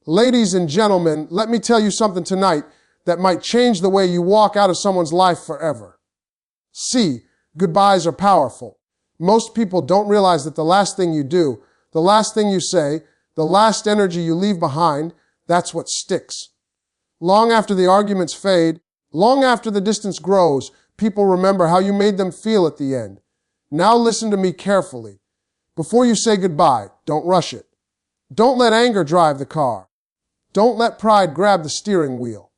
Ladies and gentlemen, let me tell you something tonight that might change the way you walk out of someone's life forever. See, goodbyes are powerful. Most people don't realize that the last thing you do, the last thing you say, the last energy you leave behind, that's what sticks. Long after the arguments fade, long after the distance grows, people remember how you made them feel at the end. Now listen to me carefully. Before you say goodbye, don't rush it. Don't let anger drive the car. Don't let pride grab the steering wheel.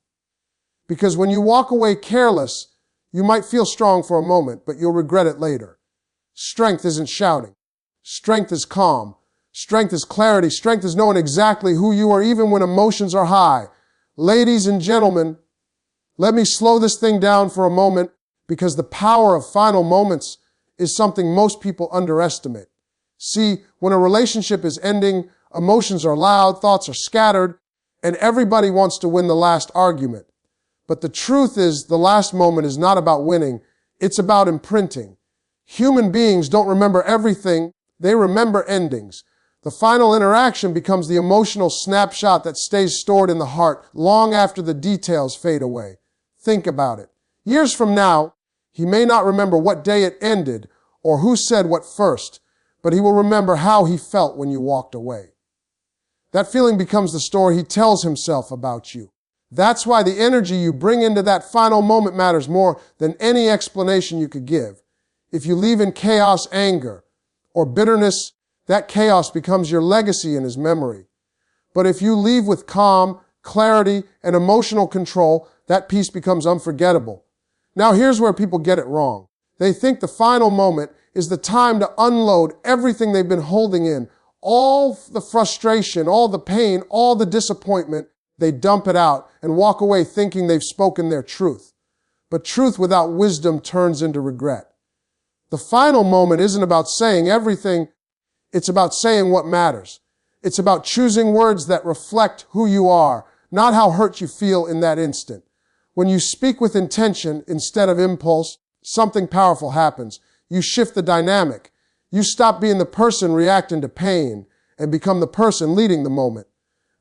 Because when you walk away careless, you might feel strong for a moment, but you'll regret it later. Strength isn't shouting. Strength is calm. Strength is clarity. Strength is knowing exactly who you are even when emotions are high. Ladies and gentlemen, let me slow this thing down for a moment because the power of final moments is something most people underestimate. See, when a relationship is ending, emotions are loud, thoughts are scattered, and everybody wants to win the last argument. But the truth is, the last moment is not about winning. It's about imprinting. Human beings don't remember everything. They remember endings. The final interaction becomes the emotional snapshot that stays stored in the heart long after the details fade away. Think about it. Years from now, he may not remember what day it ended or who said what first, but he will remember how he felt when you walked away. That feeling becomes the story he tells himself about you. That's why the energy you bring into that final moment matters more than any explanation you could give. If you leave in chaos, anger, or bitterness, that chaos becomes your legacy in his memory. But if you leave with calm, clarity, and emotional control, that piece becomes unforgettable. Now here's where people get it wrong. They think the final moment is the time to unload everything they've been holding in. All the frustration, all the pain, all the disappointment, they dump it out and walk away thinking they've spoken their truth. But truth without wisdom turns into regret. The final moment isn't about saying everything. It's about saying what matters. It's about choosing words that reflect who you are, not how hurt you feel in that instant. When you speak with intention instead of impulse, something powerful happens. You shift the dynamic. You stop being the person reacting to pain and become the person leading the moment.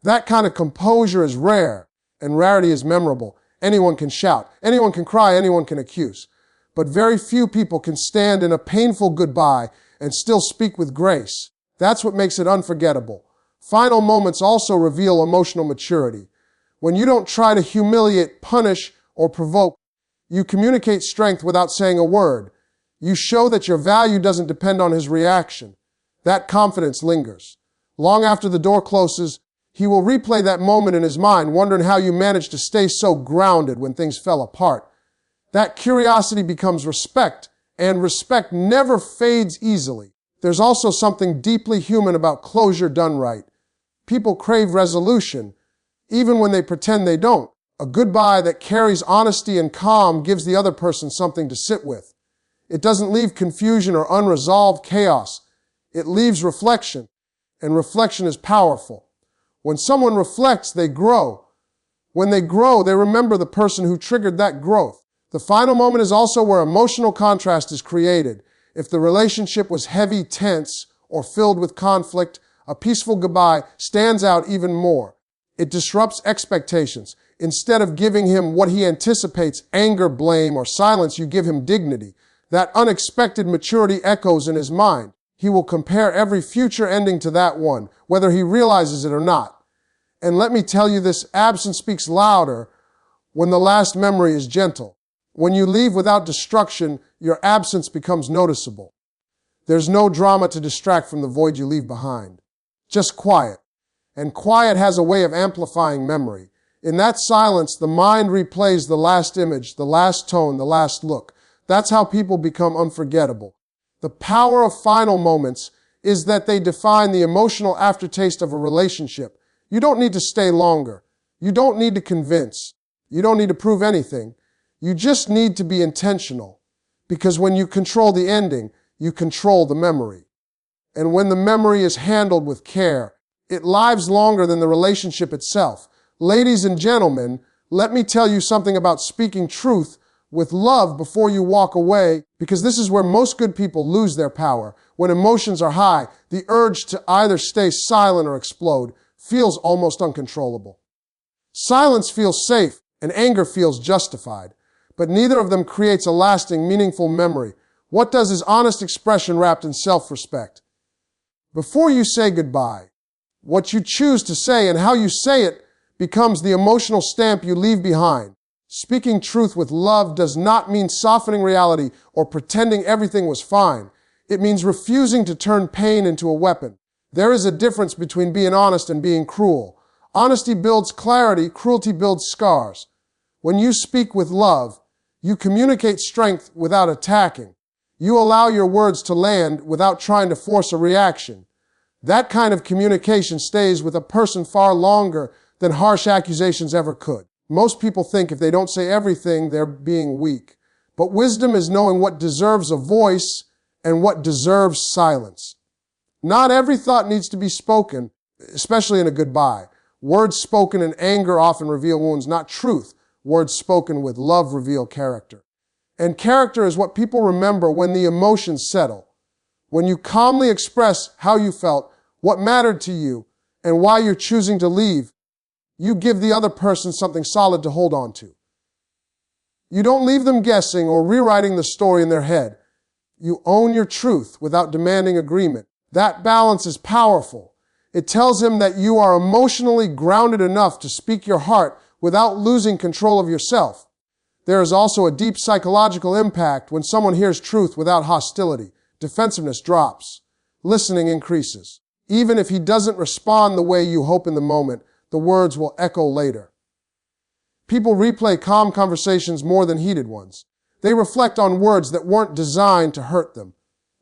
That kind of composure is rare, and rarity is memorable. Anyone can shout, anyone can cry, anyone can accuse. But very few people can stand in a painful goodbye and still speak with grace. That's what makes it unforgettable. Final moments also reveal emotional maturity. When you don't try to humiliate, punish, or provoke, you communicate strength without saying a word. You show that your value doesn't depend on his reaction. That confidence lingers. Long after the door closes, he will replay that moment in his mind, wondering how you managed to stay so grounded when things fell apart. That curiosity becomes respect, and respect never fades easily. There's also something deeply human about closure done right. People crave resolution, even when they pretend they don't. A goodbye that carries honesty and calm gives the other person something to sit with. It doesn't leave confusion or unresolved chaos. It leaves reflection, and reflection is powerful. When someone reflects, they grow. When they grow, they remember the person who triggered that growth. The final moment is also where emotional contrast is created. If the relationship was heavy, tense, or filled with conflict, a peaceful goodbye stands out even more. It disrupts expectations. Instead of giving him what he anticipates, anger, blame, or silence, you give him dignity. That unexpected maturity echoes in his mind. He will compare every future ending to that one, whether he realizes it or not. And let me tell you this, absence speaks louder when the last memory is gentle. When you leave without destruction, your absence becomes noticeable. There's no drama to distract from the void you leave behind. Just quiet. And quiet has a way of amplifying memory. In that silence, the mind replays the last image, the last tone, the last look. That's how people become unforgettable. The power of final moments is that they define the emotional aftertaste of a relationship. You don't need to stay longer. You don't need to convince. You don't need to prove anything. You just need to be intentional. Because when you control the ending, you control the memory. And when the memory is handled with care, it lives longer than the relationship itself. Ladies and gentlemen, let me tell you something about speaking truth with love before you walk away, because this is where most good people lose their power. When emotions are high, the urge to either stay silent or explode. feels almost uncontrollable. Silence feels safe, and anger feels justified. But neither of them creates a lasting, meaningful memory. What does is honest expression wrapped in self-respect. Before you say goodbye, what you choose to say and how you say it becomes the emotional stamp you leave behind. Speaking truth with love does not mean softening reality or pretending everything was fine. It means refusing to turn pain into a weapon. There is a difference between being honest and being cruel. Honesty builds clarity, cruelty builds scars. When you speak with love, you communicate strength without attacking. You allow your words to land without trying to force a reaction. That kind of communication stays with a person far longer than harsh accusations ever could. Most people think if they don't say everything, they're being weak. But wisdom is knowing what deserves a voice and what deserves silence. Not every thought needs to be spoken, especially in a goodbye. Words spoken in anger often reveal wounds, not truth. Words spoken with love reveal character. And character is what people remember when the emotions settle. When you calmly express how you felt, what mattered to you, and why you're choosing to leave, you give the other person something solid to hold on to. You don't leave them guessing or rewriting the story in their head. You own your truth without demanding agreement. That balance is powerful. It tells him that you are emotionally grounded enough to speak your heart without losing control of yourself. There is also a deep psychological impact when someone hears truth without hostility. Defensiveness drops. Listening increases. Even if he doesn't respond the way you hope in the moment, the words will echo later. People replay calm conversations more than heated ones. They reflect on words that weren't designed to hurt them.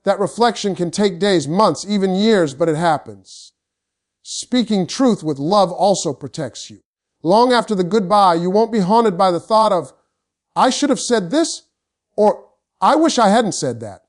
That reflection can take days, months, even years, but it happens. Speaking truth with love also protects you. Long after the goodbye, you won't be haunted by the thought of, I should have said this, or I wish I hadn't said that.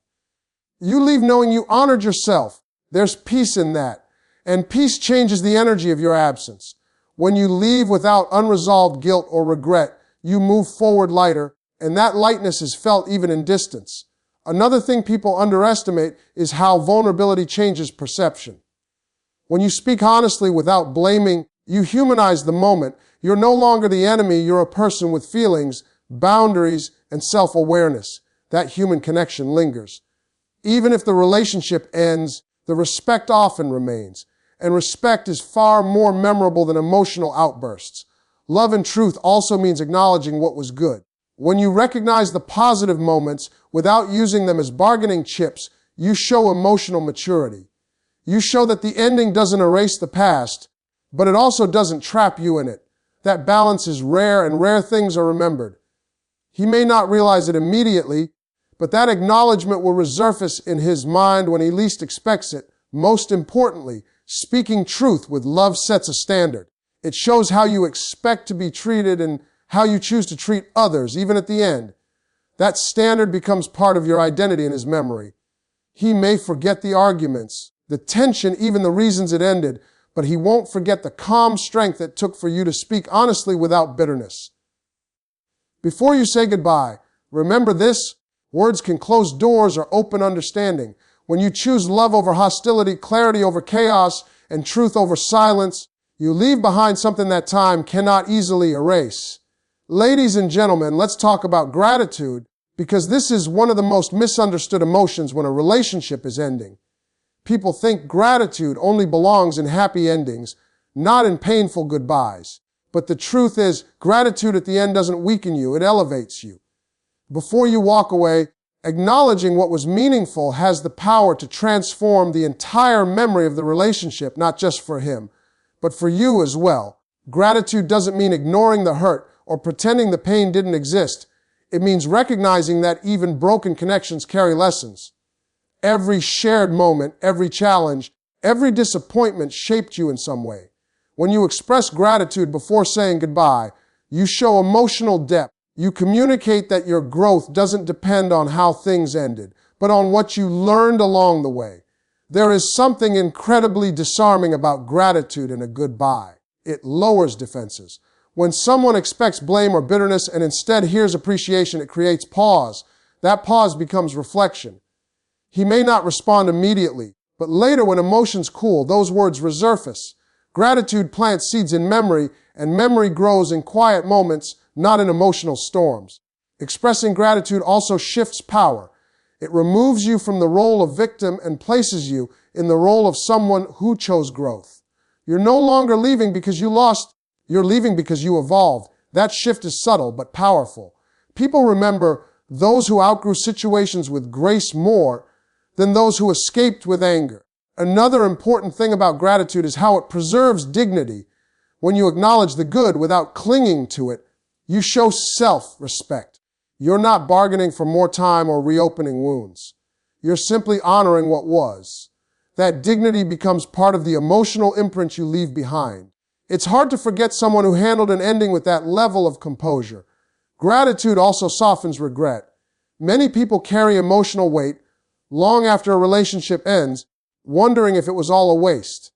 You leave knowing you honored yourself. There's peace in that. And peace changes the energy of your absence. When you leave without unresolved guilt or regret, you move forward lighter, and that lightness is felt even in distance. Another thing people underestimate is how vulnerability changes perception. When you speak honestly without blaming, you humanize the moment. You're no longer the enemy, you're a person with feelings, boundaries, and self-awareness. That human connection lingers. Even if the relationship ends, the respect often remains. And respect is far more memorable than emotional outbursts. Love and truth also means acknowledging what was good. When you recognize the positive moments without using them as bargaining chips, you show emotional maturity. You show that the ending doesn't erase the past, but it also doesn't trap you in it. That balance is rare, and rare things are remembered. He may not realize it immediately, but that acknowledgement will resurface in his mind when he least expects it. Most importantly, speaking truth with love sets a standard. It shows how you expect to be treated and how you choose to treat others, even at the end. That standard becomes part of your identity in his memory. He may forget the arguments, the tension, even the reasons it ended, but he won't forget the calm strength it took for you to speak honestly without bitterness. Before you say goodbye, remember this: words can close doors or open understanding. When you choose love over hostility, clarity over chaos, and truth over silence, you leave behind something that time cannot easily erase. Ladies and gentlemen, let's talk about gratitude, because this is one of the most misunderstood emotions when a relationship is ending. People think gratitude only belongs in happy endings, not in painful goodbyes. But the truth is, gratitude at the end doesn't weaken you, it elevates you. Before you walk away, acknowledging what was meaningful has the power to transform the entire memory of the relationship, not just for him, but for you as well. Gratitude doesn't mean ignoring the hurt or pretending the pain didn't exist. It means recognizing that even broken connections carry lessons. Every shared moment, every challenge, every disappointment shaped you in some way. When you express gratitude before saying goodbye, you show emotional depth. You communicate that your growth doesn't depend on how things ended, but on what you learned along the way. There is something incredibly disarming about gratitude in a goodbye. It lowers defenses. When someone expects blame or bitterness and instead hears appreciation, it creates pause. That pause becomes reflection. He may not respond immediately, but later when emotions cool, those words resurface. Gratitude plants seeds in memory, and memory grows in quiet moments, not in emotional storms. Expressing gratitude also shifts power. It removes you from the role of victim and places you in the role of someone who chose growth. You're no longer leaving because you lost, you're leaving because you evolved. That shift is subtle but powerful. People remember those who outgrew situations with grace more than those who escaped with anger. Another important thing about gratitude is how it preserves dignity. When you acknowledge the good without clinging to it, you show self-respect. You're not bargaining for more time or reopening wounds. You're simply honoring what was. That dignity becomes part of the emotional imprint you leave behind. It's hard to forget someone who handled an ending with that level of composure. Gratitude also softens regret. Many people carry emotional weight long after a relationship ends, wondering if it was all a waste.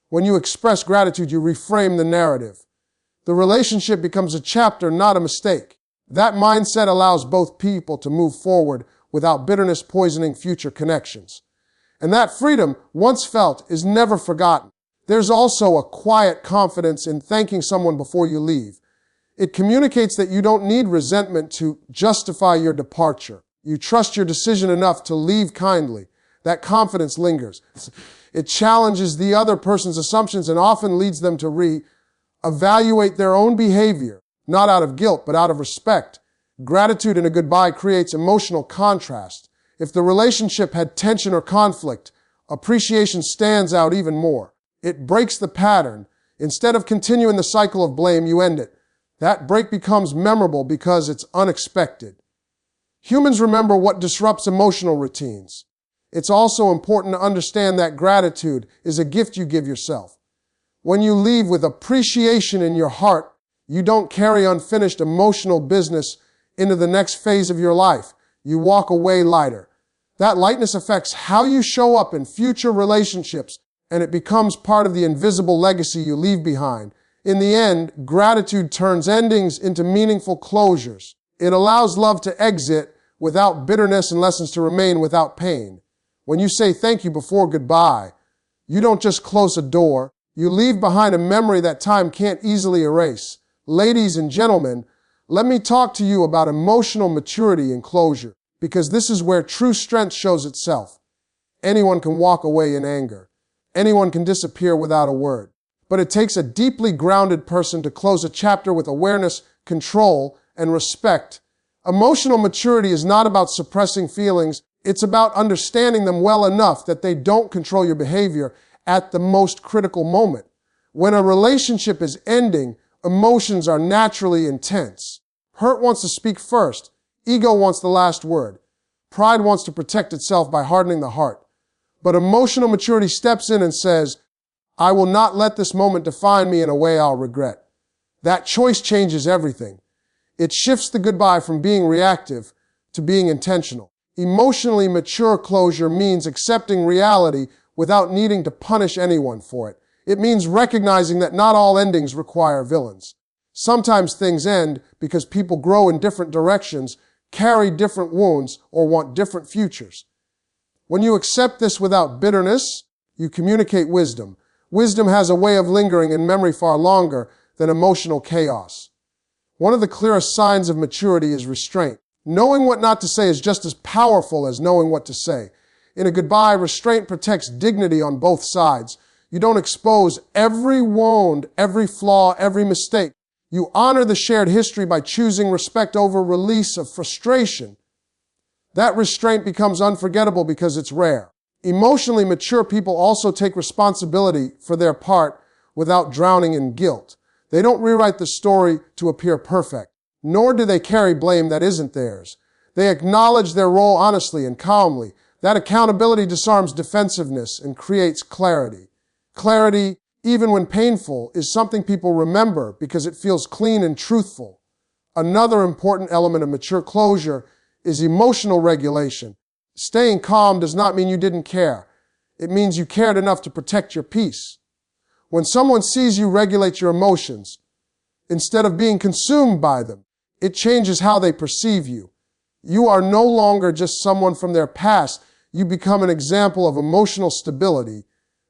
When you express gratitude, you reframe the narrative. The relationship becomes a chapter, not a mistake. That mindset allows both people to move forward without bitterness poisoning future connections. And that freedom, once felt, is never forgotten. There's also a quiet confidence in thanking someone before you leave. It communicates that you don't need resentment to justify your departure. You trust your decision enough to leave kindly. That confidence lingers. It challenges the other person's assumptions and often leads them to re-evaluate their own behavior, not out of guilt, but out of respect. Gratitude in a goodbye creates emotional contrast. If the relationship had tension or conflict, appreciation stands out even more. It breaks the pattern. Instead of continuing the cycle of blame, you end it. That break becomes memorable because it's unexpected. Humans remember what disrupts emotional routines. It's also important to understand that gratitude is a gift you give yourself. When you leave with appreciation in your heart, you don't carry unfinished emotional business into the next phase of your life. You walk away lighter. That lightness affects how you show up in future relationships, and it becomes part of the invisible legacy you leave behind. In the end, gratitude turns endings into meaningful closures. It allows love to exit without bitterness and lessons to remain without pain. When you say thank you before goodbye, you don't just close a door, you leave behind a memory that time can't easily erase. Ladies and gentlemen, let me talk to you about emotional maturity and closure, because this is where true strength shows itself. Anyone can walk away in anger. Anyone can disappear without a word. But it takes a deeply grounded person to close a chapter with awareness, control, and respect. Emotional maturity is not about suppressing feelings. It's about understanding them well enough that they don't control your behavior at the most critical moment. When a relationship is ending, emotions are naturally intense. Hurt wants to speak first. Ego wants the last word. Pride wants to protect itself by hardening the heart. But emotional maturity steps in and says, I will not let this moment define me in a way I'll regret. That choice changes everything. It shifts the goodbye from being reactive to being intentional. Emotionally mature closure means accepting reality without needing to punish anyone for it. It means recognizing that not all endings require villains. Sometimes things end because people grow in different directions, carry different wounds, or want different futures. When you accept this without bitterness, you communicate wisdom. Wisdom has a way of lingering in memory far longer than emotional chaos. One of the clearest signs of maturity is restraint. Knowing what not to say is just as powerful as knowing what to say. In a goodbye, restraint protects dignity on both sides. You don't expose every wound, every flaw, every mistake. You honor the shared history by choosing respect over release of frustration. That restraint becomes unforgettable because it's rare. Emotionally mature people also take responsibility for their part without drowning in guilt. They don't rewrite the story to appear perfect, nor do they carry blame that isn't theirs. They acknowledge their role honestly and calmly. That accountability disarms defensiveness and creates clarity. Clarity, even when painful, is something people remember because it feels clean and truthful. Another important element of mature closure is emotional regulation. Staying calm does not mean you didn't care. It means you cared enough to protect your peace. When someone sees you regulate your emotions, instead of being consumed by them, it changes how they perceive you. You are no longer just someone from their past. You become an example of emotional stability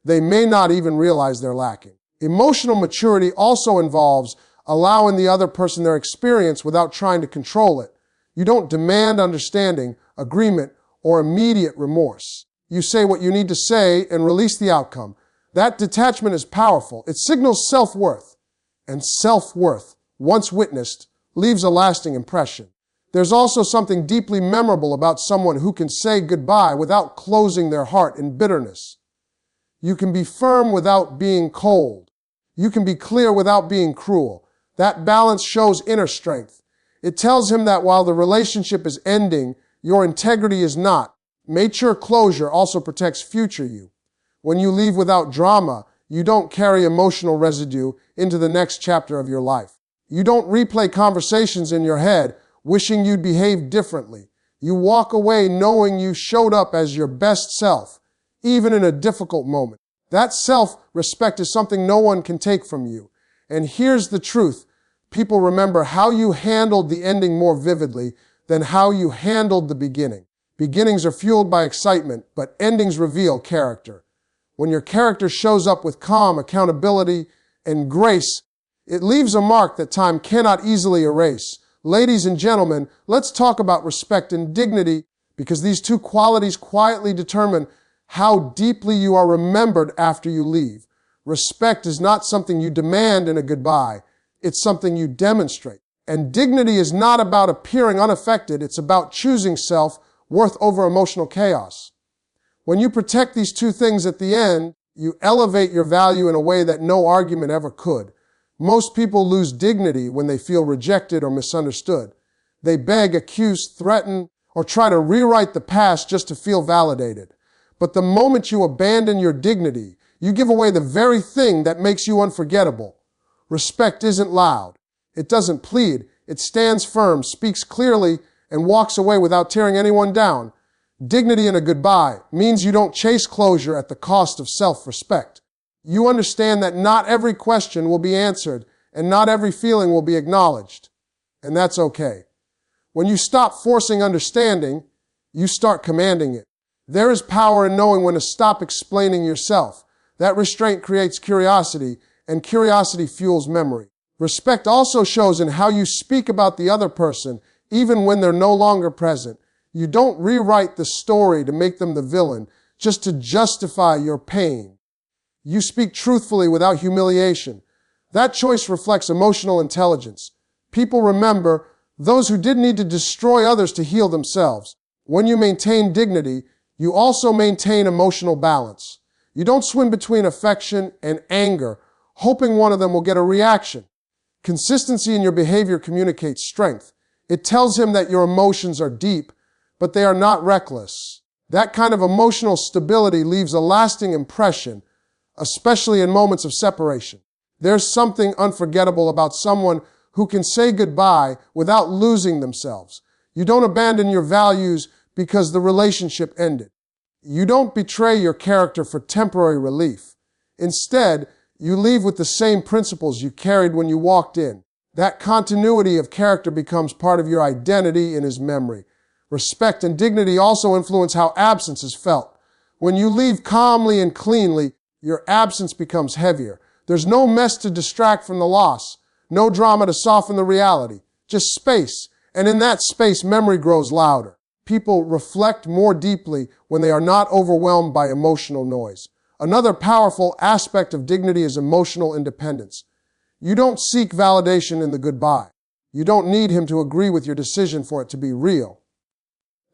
they may not even realize they're lacking. Emotional maturity also involves allowing the other person their experience without trying to control it. You don't demand understanding, agreement, or immediate remorse. You say what you need to say and release the outcome. That detachment is powerful. It signals self-worth. And self-worth, once witnessed, leaves a lasting impression. There's also something deeply memorable about someone who can say goodbye without closing their heart in bitterness. You can be firm without being cold. You can be clear without being cruel. That balance shows inner strength. It tells him that while the relationship is ending, your integrity is not. Mature closure also protects future you. When you leave without drama, you don't carry emotional residue into the next chapter of your life. You don't replay conversations in your head wishing you'd behave differently. You walk away knowing you showed up as your best self, even in a difficult moment. That self-respect is something no one can take from you. And here's the truth. People remember how you handled the ending more vividly than how you handled the beginning. Beginnings are fueled by excitement, but endings reveal character. When your character shows up with calm, accountability, and grace, it leaves a mark that time cannot easily erase. Ladies and gentlemen, let's talk about respect and dignity, because these two qualities quietly determine how deeply you are remembered after you leave. Respect is not something you demand in a goodbye. It's something you demonstrate. And dignity is not about appearing unaffected. It's about choosing self-worth over emotional chaos. When you protect these two things at the end, you elevate your value in a way that no argument ever could. Most people lose dignity when they feel rejected or misunderstood. They beg, accuse, threaten, or try to rewrite the past just to feel validated. But the moment you abandon your dignity, you give away the very thing that makes you unforgettable. Respect isn't loud. It doesn't plead. It stands firm, speaks clearly, and walks away without tearing anyone down. Dignity in a goodbye means you don't chase closure at the cost of self-respect. You understand that not every question will be answered and not every feeling will be acknowledged. And that's okay. When you stop forcing understanding, you start commanding it. There is power in knowing when to stop explaining yourself. That restraint creates curiosity, and curiosity fuels memory. Respect also shows in how you speak about the other person, even when they're no longer present. You don't rewrite the story to make them the villain, just to justify your pain. You speak truthfully without humiliation. That choice reflects emotional intelligence. People remember those who didn't need to destroy others to heal themselves. When you maintain dignity, you also maintain emotional balance. You don't swim between affection and anger, hoping one of them will get a reaction. Consistency in your behavior communicates strength. It tells him that your emotions are deep, but they are not reckless. That kind of emotional stability leaves a lasting impression, especially in moments of separation. There's something unforgettable about someone who can say goodbye without losing themselves. You don't abandon your values because the relationship ended. You don't betray your character for temporary relief. Instead, you leave with the same principles you carried when you walked in. That continuity of character becomes part of your identity in his memory. Respect and dignity also influence how absence is felt. When you leave calmly and cleanly, your absence becomes heavier. There's no mess to distract from the loss, no drama to soften the reality, just space. And in that space, memory grows louder. People reflect more deeply when they are not overwhelmed by emotional noise. Another powerful aspect of dignity is emotional independence. You don't seek validation in the goodbye. You don't need him to agree with your decision for it to be real.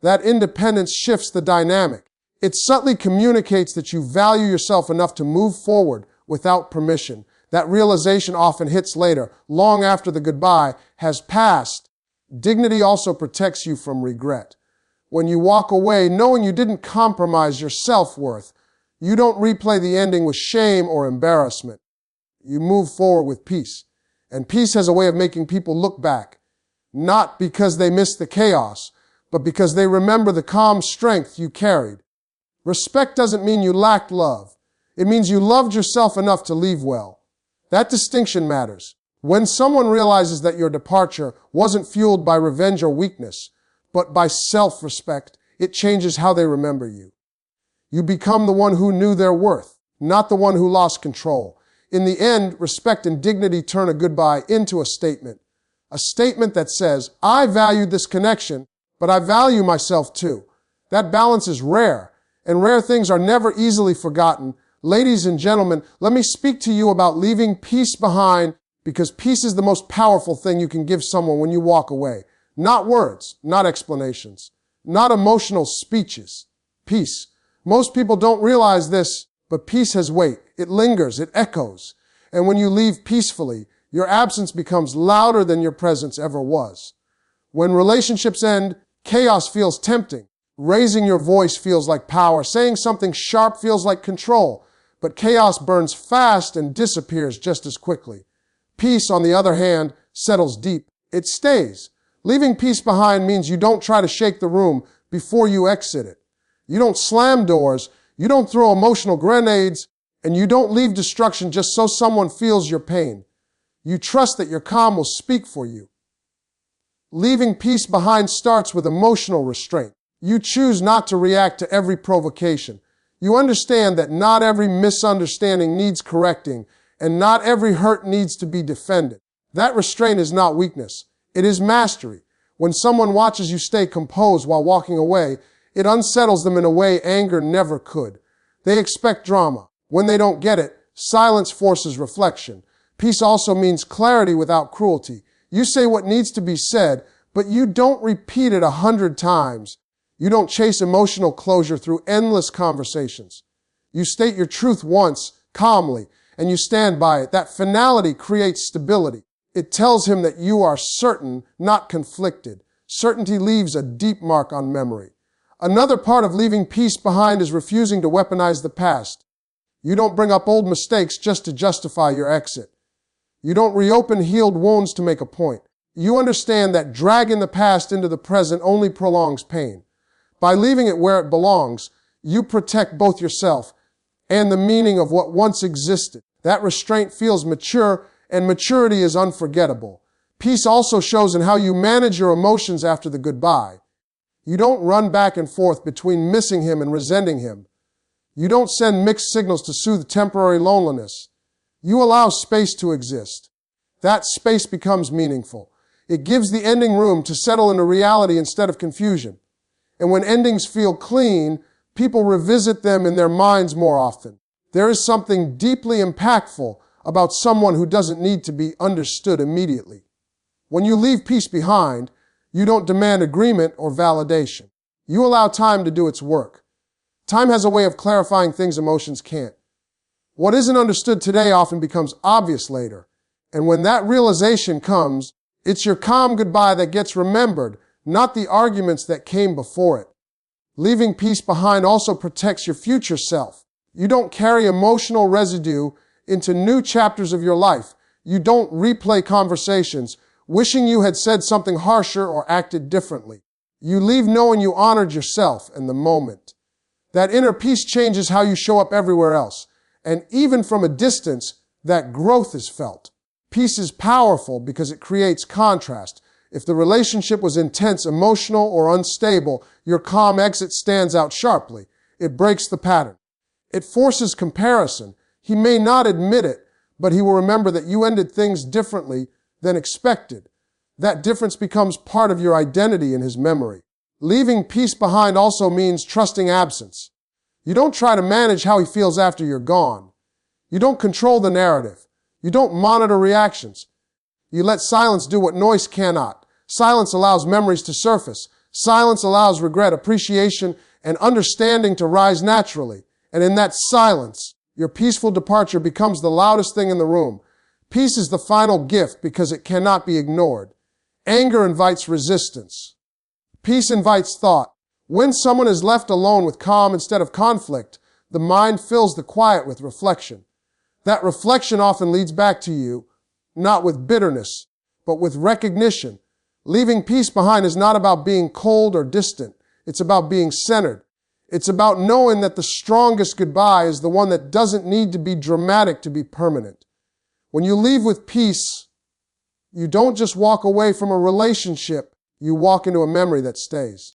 That independence shifts the dynamic. It subtly communicates that you value yourself enough to move forward without permission. That realization often hits later, long after the goodbye has passed. Dignity also protects you from regret. When you walk away knowing you didn't compromise your self-worth, you don't replay the ending with shame or embarrassment. You move forward with peace. And peace has a way of making people look back, not because they missed the chaos, but because they remember the calm strength you carried. Respect doesn't mean you lacked love. It means you loved yourself enough to leave well. That distinction matters. When someone realizes that your departure wasn't fueled by revenge or weakness, but by self-respect, it changes how they remember you. You become the one who knew their worth, not the one who lost control. In the end, respect and dignity turn a goodbye into a statement that says, I valued this connection, but I value myself too. That balance is rare, and rare things are never easily forgotten. Ladies and gentlemen, let me speak to you about leaving peace behind, because peace is the most powerful thing you can give someone when you walk away. Not words, not explanations, not emotional speeches. Peace. Most people don't realize this, but peace has weight. It lingers, it echoes. And when you leave peacefully, your absence becomes louder than your presence ever was. When relationships end, chaos feels tempting. Raising your voice feels like power. Saying something sharp feels like control. But chaos burns fast and disappears just as quickly. Peace, on the other hand, settles deep. It stays. Leaving peace behind means you don't try to shake the room before you exit it. You don't slam doors, you don't throw emotional grenades, and you don't leave destruction just so someone feels your pain. You trust that your calm will speak for you. Leaving peace behind starts with emotional restraint. You choose not to react to every provocation. You understand that not every misunderstanding needs correcting, and not every hurt needs to be defended. That restraint is not weakness. It is mastery. When someone watches you stay composed while walking away, it unsettles them in a way anger never could. They expect drama. When they don't get it, silence forces reflection. Peace also means clarity without cruelty. You say what needs to be said, but you don't repeat it 100 times. You don't chase emotional closure through endless conversations. You state your truth once, calmly, and you stand by it. That finality creates stability. It tells him that you are certain, not conflicted. Certainty leaves a deep mark on memory. Another part of leaving peace behind is refusing to weaponize the past. You don't bring up old mistakes just to justify your exit. You don't reopen healed wounds to make a point. You understand that dragging the past into the present only prolongs pain. By leaving it where it belongs, you protect both yourself and the meaning of what once existed. That restraint feels mature, and maturity is unforgettable. Peace also shows in how you manage your emotions after the goodbye. You don't run back and forth between missing him and resenting him. You don't send mixed signals to soothe temporary loneliness. You allow space to exist. That space becomes meaningful. It gives the ending room to settle into reality instead of confusion. And when endings feel clean, people revisit them in their minds more often. There is something deeply impactful about someone who doesn't need to be understood immediately. When you leave peace behind, you don't demand agreement or validation. You allow time to do its work. Time has a way of clarifying things emotions can't. What isn't understood today often becomes obvious later. And when that realization comes, it's your calm goodbye that gets remembered, not the arguments that came before it. Leaving peace behind also protects your future self. You don't carry emotional residue into new chapters of your life. You don't replay conversations, wishing you had said something harsher or acted differently. You leave knowing you honored yourself and the moment. That inner peace changes how you show up everywhere else. And even from a distance, that growth is felt. Peace is powerful because it creates contrast. If the relationship was intense, emotional, or unstable, your calm exit stands out sharply. It breaks the pattern. It forces comparison. He may not admit it, but he will remember that you ended things differently than expected. That difference becomes part of your identity in his memory. Leaving peace behind also means trusting absence. You don't try to manage how he feels after you're gone. You don't control the narrative. You don't monitor reactions. You let silence do what noise cannot. Silence allows memories to surface. Silence allows regret, appreciation, and understanding to rise naturally. And in that silence, your peaceful departure becomes the loudest thing in the room. Peace is the final gift because it cannot be ignored. Anger invites resistance. Peace invites thought. When someone is left alone with calm instead of conflict, the mind fills the quiet with reflection. That reflection often leads back to you, not with bitterness, but with recognition. Leaving peace behind is not about being cold or distant. It's about being centered. It's about knowing that the strongest goodbye is the one that doesn't need to be dramatic to be permanent. When you leave with peace, you don't just walk away from a relationship, you walk into a memory that stays.